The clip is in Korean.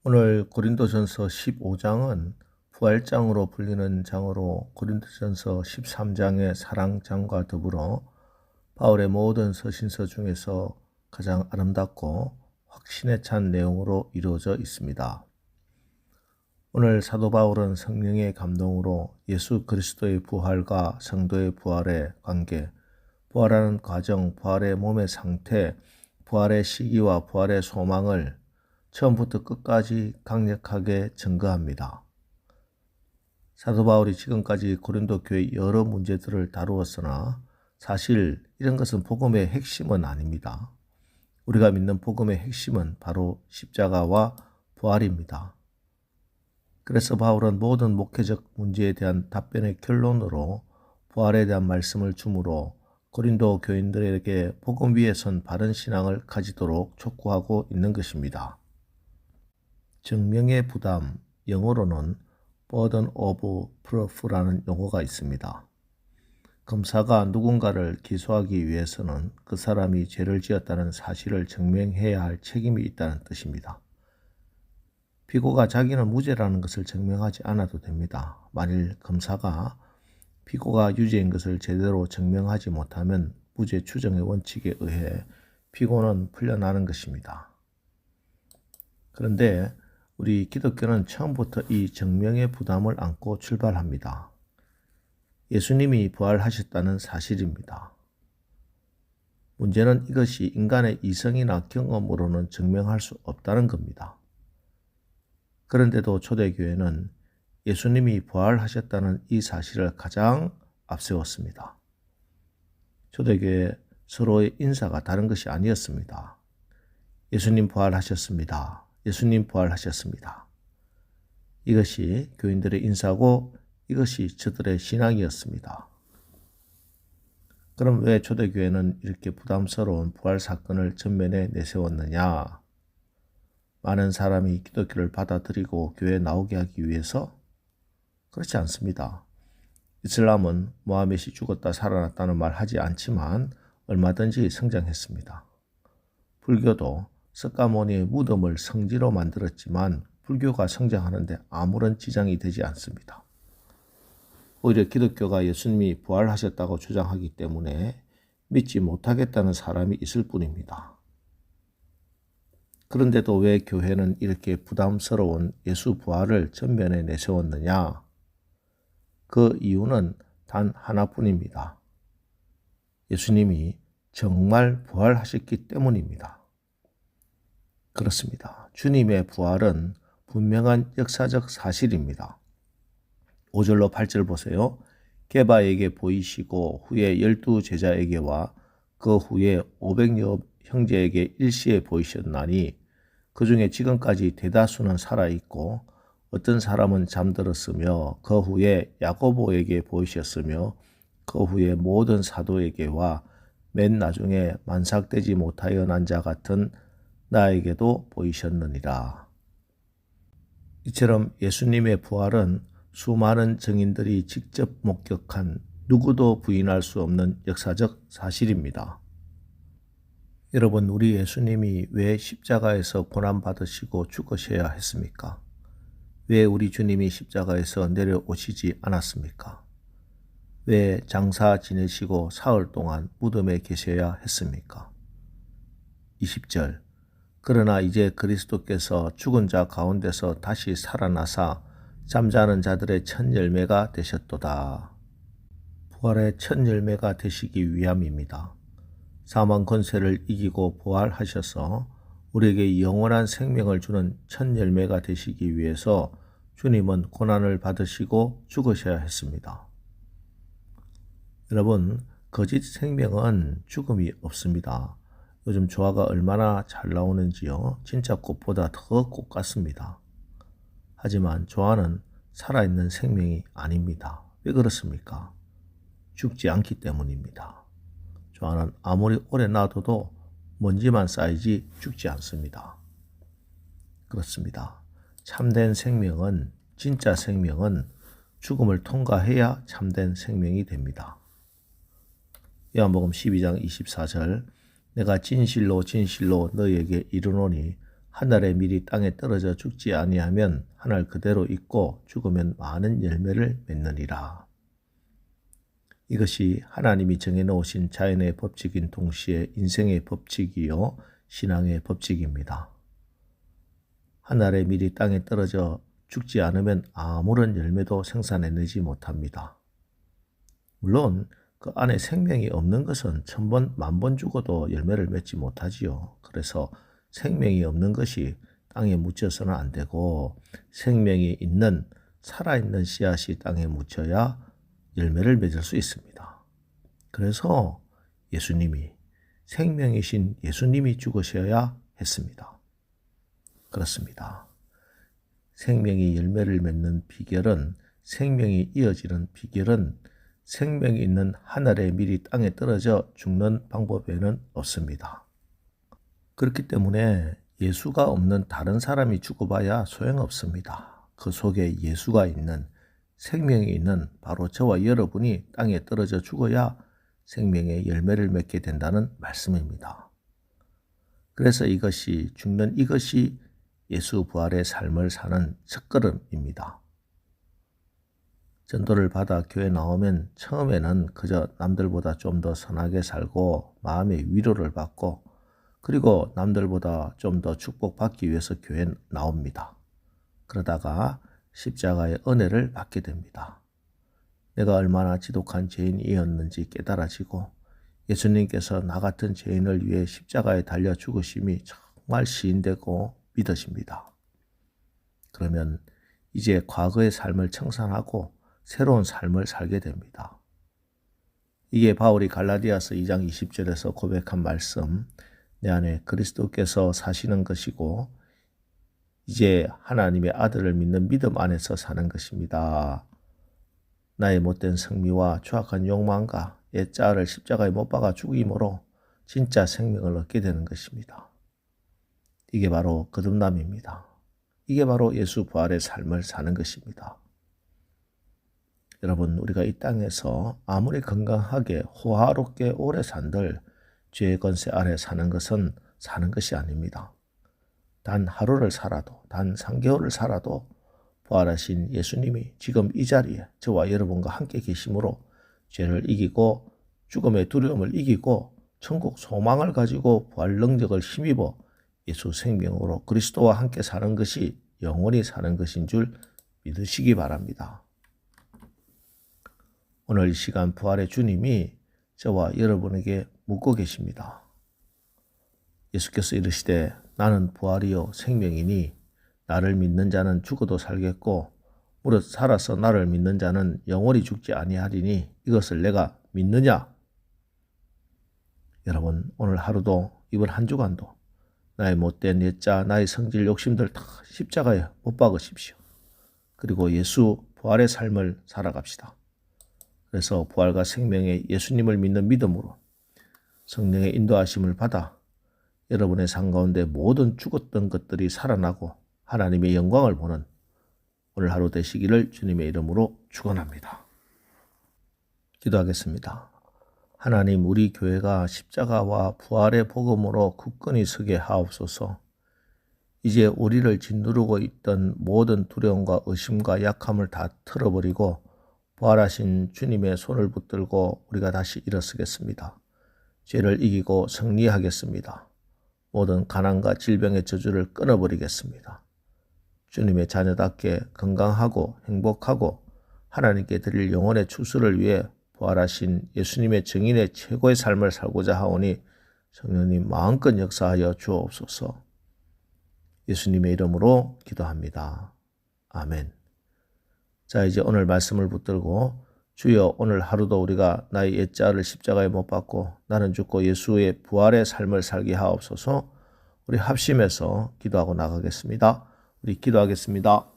오늘 고린도전서 15장은 부활장으로 불리는 장으로 고린도전서 13장의 사랑장과 더불어 바울의 모든 서신서 중에서 가장 아름답고 확신에 찬 내용으로 이루어져 있습니다. 오늘 사도 바울은 성령의 감동으로 예수 그리스도의 부활과 성도의 부활의 관계, 부활하는 과정, 부활의 몸의 상태, 부활의 시기와 부활의 소망을 처음부터 끝까지 강력하게 증거합니다. 사도 바울이 지금까지 고린도 교회 여러 문제들을 다루었으나 사실 이런 것은 복음의 핵심은 아닙니다. 우리가 믿는 복음의 핵심은 바로 십자가와 부활입니다. 그래서 바울은 모든 목회적 문제에 대한 답변의 결론으로 부활에 대한 말씀을 주므로 고린도 교인들에게 복음 위에 선 바른 신앙을 가지도록 촉구하고 있는 것입니다. 증명의 부담, 영어로는 burden of proof라는 용어가 있습니다. 검사가 누군가를 기소하기 위해서는 그 사람이 죄를 지었다는 사실을 증명해야 할 책임이 있다는 뜻입니다. 피고가 자기는 무죄라는 것을 증명하지 않아도 됩니다. 만일 검사가 피고가 유죄인 것을 제대로 증명하지 못하면 무죄 추정의 원칙에 의해 피고는 풀려나는 것입니다. 그런데 우리 기독교는 처음부터 이 증명의 부담을 안고 출발합니다. 예수님이 부활하셨다는 사실입니다. 문제는 이것이 인간의 이성이나 경험으로는 증명할 수 없다는 겁니다. 그런데도 초대교회는 예수님이 부활하셨다는 이 사실을 가장 앞세웠습니다. 초대교회 서로의 인사가 다른 것이 아니었습니다. 예수님 부활하셨습니다. 예수님 부활하셨습니다. 이것이 교인들의 인사고 이것이 저들의 신앙이었습니다. 그럼 왜 초대교회는 이렇게 부담스러운 부활 사건을 전면에 내세웠느냐? 많은 사람이 기독교를 받아들이고 교회에 나오게 하기 위해서? 그렇지 않습니다. 이슬람은 모하멧이 죽었다 살아났다는 말 하지 않지만 얼마든지 성장했습니다. 불교도 석가모니의 무덤을 성지로 만들었지만 불교가 성장하는데 아무런 지장이 되지 않습니다. 오히려 기독교가 예수님이 부활하셨다고 주장하기 때문에 믿지 못하겠다는 사람이 있을 뿐입니다. 그런데도 왜 교회는 이렇게 부담스러운 예수 부활을 전면에 내세웠느냐? 그 이유는 단 하나뿐입니다. 예수님이 정말 부활하셨기 때문입니다. 그렇습니다. 주님의 부활은 분명한 역사적 사실입니다. 5절로 8절 보세요. 게바에게 보이시고 후에 12제자에게와 그 후에 500여 형제에게 일시에 보이셨나니 그 중에 지금까지 대다수는 살아있고 어떤 사람은 잠들었으며 그 후에 야고보에게 보이셨으며 그 후에 모든 사도에게와 맨 나중에 만삭되지 못하여 난 자 같은 나에게도 보이셨느니라. 이처럼 예수님의 부활은 수많은 증인들이 직접 목격한 누구도 부인할 수 없는 역사적 사실입니다. 여러분, 우리 예수님이 왜 십자가에서 고난받으시고 죽으셔야 했습니까? 왜 우리 주님이 십자가에서 내려오시지 않았습니까? 왜 장사 지내시고 사흘 동안 무덤에 계셔야 했습니까? 20절. 그러나 이제 그리스도께서 죽은 자 가운데서 다시 살아나사 잠자는 자들의 첫 열매가 되셨도다. 부활의 첫 열매가 되시기 위함입니다. 사망 권세를 이기고 부활하셔서 우리에게 영원한 생명을 주는 첫 열매가 되시기 위해서 주님은 고난을 받으시고 죽으셔야 했습니다. 여러분, 거짓 생명은 죽음이 없습니다. 요즘 조화가 얼마나 잘 나오는지요. 진짜 꽃보다 더 꽃 같습니다. 하지만 조화는 살아있는 생명이 아닙니다. 왜 그렇습니까? 죽지 않기 때문입니다. 조화는 아무리 오래 놔둬도 먼지만 쌓이지 죽지 않습니다. 그렇습니다. 참된 생명은, 진짜 생명은 죽음을 통과해야 참된 생명이 됩니다. 요한복음 12장 24절. 내가 진실로 진실로 너희에게 이르노니 하늘의 밀이 땅에 떨어져 죽지 아니하면 하늘 그대로 있고 죽으면 많은 열매를 맺느니라. 이것이 하나님이 정해놓으신 자연의 법칙인 동시에 인생의 법칙이요 신앙의 법칙입니다. 하늘의 밀이 땅에 떨어져 죽지 않으면 아무런 열매도 생산해내지 못합니다. 물론 그 안에 생명이 없는 것은 1000번, 10,000번 죽어도 열매를 맺지 못하지요. 그래서 생명이 없는 것이 땅에 묻혀서는 안 되고 생명이 있는 살아있는 씨앗이 땅에 묻혀야 열매를 맺을 수 있습니다. 그래서 예수님이 생명이신 예수님이 죽으셔야 했습니다. 그렇습니다. 생명이 열매를 맺는 비결은 생명이 이어지는 비결은 생명이 있는 하늘의 밀이 땅에 떨어져 죽는 방법에는 없습니다. 그렇기 때문에 예수가 없는 다른 사람이 죽어봐야 소용없습니다. 그 속에 예수가 있는 생명이 있는 바로 저와 여러분이 땅에 떨어져 죽어야 생명의 열매를 맺게 된다는 말씀입니다. 그래서 죽는 이것이 예수 부활의 삶을 사는 첫걸음입니다. 전도를 받아 교회 나오면 처음에는 그저 남들보다 좀 더 선하게 살고 마음의 위로를 받고 그리고 남들보다 좀 더 축복받기 위해서 교회에 나옵니다. 그러다가 십자가의 은혜를 받게 됩니다. 내가 얼마나 지독한 죄인이었는지 깨달아지고 예수님께서 나 같은 죄인을 위해 십자가에 달려 죽으심이 정말 시인되고 믿어집니다. 그러면 이제 과거의 삶을 청산하고 새로운 삶을 살게 됩니다. 이게 바울이 갈라디아서 2장 20절에서 고백한 말씀, 내 안에 그리스도께서 사시는 것이고 이제 하나님의 아들을 믿는 믿음 안에서 사는 것입니다. 나의 못된 성미와 추악한 욕망과 옛자아를 십자가에 못 박아 죽임으로 진짜 생명을 얻게 되는 것입니다. 이게 바로 거듭남입니다. 이게 바로 예수 부활의 삶을 사는 것입니다. 여러분, 우리가 이 땅에서 아무리 건강하게 호화롭게 오래 산들 죄의 권세 아래 사는 것은 사는 것이 아닙니다. 단 하루를 살아도, 단 3개월을 살아도 부활하신 예수님이 지금 이 자리에 저와 여러분과 함께 계심으로 죄를 이기고 죽음의 두려움을 이기고 천국 소망을 가지고 부활 능력을 힘입어 예수 생명으로 그리스도와 함께 사는 것이 영원히 사는 것인 줄 믿으시기 바랍니다. 오늘 이 시간 부활의 주님이 저와 여러분에게 묻고 계십니다. 예수께서 이르시되 나는 부활이요 생명이니 나를 믿는 자는 죽어도 살겠고 무릇 살아서 나를 믿는 자는 영원히 죽지 아니하리니 이것을 내가 믿느냐? 여러분, 오늘 하루도 이번 한 주간도 나의 못된 옛자, 나의 성질, 욕심들 다 십자가에 못 박으십시오. 그리고 예수 부활의 삶을 살아갑시다. 그래서 부활과 생명의 예수님을 믿는 믿음으로 성령의 인도하심을 받아 여러분의 삶 가운데 모든 죽었던 것들이 살아나고 하나님의 영광을 보는 오늘 하루 되시기를 주님의 이름으로 축원합니다. 기도하겠습니다. 하나님, 우리 교회가 십자가와 부활의 복음으로 굳건히 서게 하옵소서. 이제 우리를 짓누르고 있던 모든 두려움과 의심과 약함을 다 틀어버리고 부활하신 주님의 손을 붙들고 우리가 다시 일어서겠습니다. 죄를 이기고 승리하겠습니다. 모든 가난과 질병의 저주를 끊어버리겠습니다. 주님의 자녀답게 건강하고 행복하고 하나님께 드릴 영혼의 추수를 위해 부활하신 예수님의 증인의 최고의 삶을 살고자 하오니 성령님 마음껏 역사하여 주옵소서. 예수님의 이름으로 기도합니다. 아멘. 자, 이제 오늘 말씀을 붙들고 주여, 오늘 하루도 우리가 나의 옛자를 십자가에 못 박고 나는 죽고 예수의 부활의 삶을 살게 하옵소서. 우리 합심해서 기도하고 나가겠습니다. 우리 기도하겠습니다.